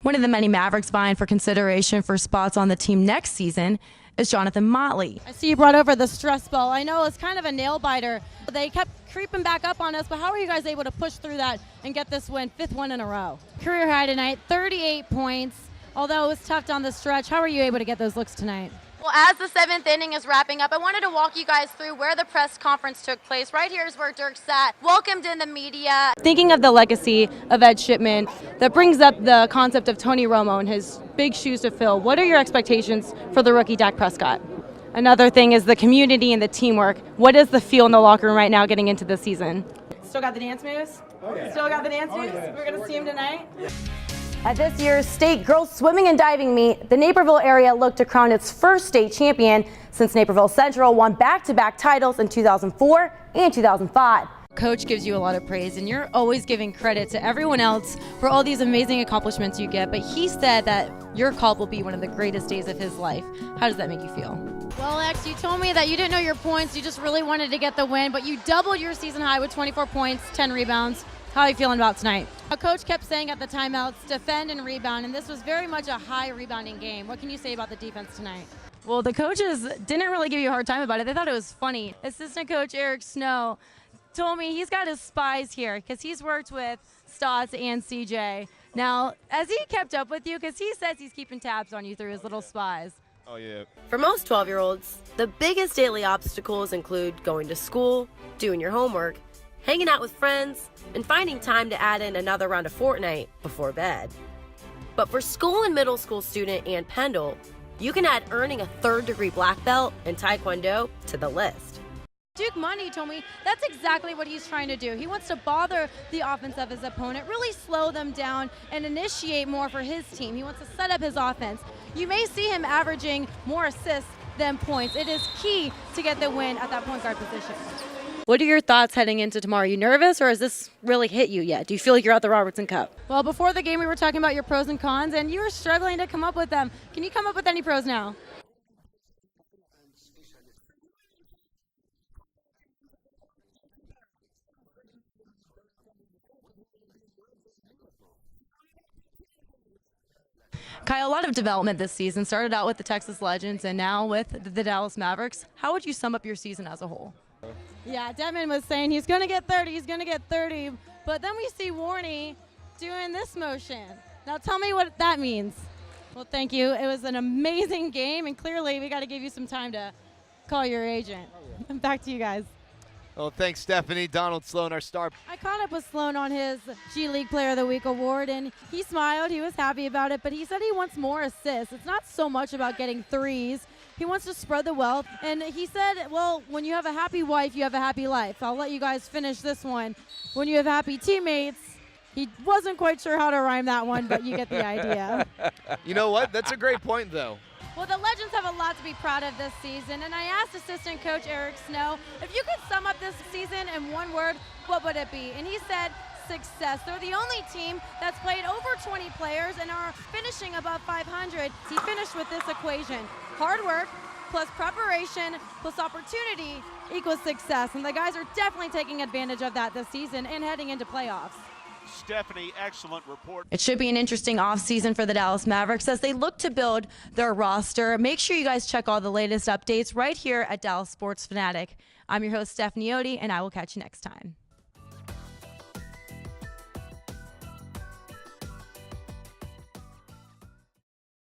One of the many Mavericks vying for consideration for spots on the team next season is Jonathan Motley. I see you brought over the stress ball. I know it's kind of a nail biter. They kept creeping back up on us, but how are you guys able to push through that and get this win, 5th one in a row? Career high tonight, 38 points. Although it was tough down the stretch, how are you able to get those looks tonight? Well, as the 7th inning is wrapping up, I wanted to walk you guys through where the press conference took place. Right here is where Dirk sat, welcomed in the media. Thinking of the legacy of Ed Shipman, that brings up the concept of Tony Romo and his big shoes to fill. What are your expectations for the rookie Dak Prescott? Another thing is the community and the teamwork. What is the feel in the locker room right now getting into the season? Still got the dance moves? Oh, yeah. Still got the dance moves? We're going to see him tonight? At this year's state girls swimming and diving meet, the Naperville area looked to crown its first state champion since Naperville Central won back-to-back titles in 2004 and 2005. Coach gives you a lot of praise, and you're always giving credit to everyone else for all these amazing accomplishments you get, but he said that your call will be one of the greatest days of his life. How does that make you feel? Well, X, you told me that you didn't know your points, you just really wanted to get the win, but you doubled your season high with 24 points, 10 rebounds. How are you feeling about tonight? A coach kept saying at the timeouts, defend and rebound, and this was very much a high rebounding game. What can you say about the defense tonight? Well, the coaches didn't really give you a hard time about it. They thought it was funny. Assistant coach Eric Snow told me he's got his spies here because he's worked with Stotts and CJ. Now, has he kept up with you? Because he says he's keeping tabs on you through his little spies. Oh, yeah. For most 12-year-olds, the biggest daily obstacles include going to school, doing your homework, hanging out with friends, and finding time to add in another round of Fortnite before bed. But for school and middle school student Ann Pendle, you can add earning a 3rd-degree black belt in Taekwondo to the list. Duke Money told me that's exactly what he's trying to do. He wants to bother the offense of his opponent, really slow them down and initiate more for his team. He wants to set up his offense. You may see him averaging more assists than points. It is key to get the win at that point guard position. What are your thoughts heading into tomorrow? Are you nervous, or has this really hit you yet? Do you feel like you're at the Robertson Cup? Well, before the game, we were talking about your pros and cons, and you were struggling to come up with them. Can you come up with any pros now? Kyle, a lot of development this season. Started out with the Texas Legends and now with the Dallas Mavericks. How would you sum up your season as a whole? Yeah, Devin was saying he's going to get 30, he's going to get 30. But then we see Warney doing this motion. Now tell me what that means. Well, thank you. It was an amazing game, and clearly we got to give you some time to call your agent. Back to you guys. Well, thanks, Stephanie. Donald Sloan, our star. I caught up with Sloan on his G-League Player of the Week award, and he smiled. He was happy about it, but he said he wants more assists. It's not so much about getting threes. He wants to spread the wealth, and he said, well, when you have a happy wife, you have a happy life. I'll let you guys finish this one. When you have happy teammates, he wasn't quite sure how to rhyme that one, but you get the idea. You know what? That's a great point, though. Well, the Legends have a lot to be proud of this season, and I asked assistant coach Eric Snow, if you could sum up this season in one word, what would it be? And he said, success. They're the only team that's played over 20 players and are finishing above 500. He finished with this equation: hard work plus preparation plus opportunity equals success, and the guys are definitely taking advantage of that this season and heading into playoffs. Stephanie, excellent report. It should be an interesting offseason for the Dallas Mavericks as they look to build their roster. Make sure you guys check all the latest updates right here at Dallas Sports Fanatic. I'm your host, Stephanie Otey, and I will catch you next time.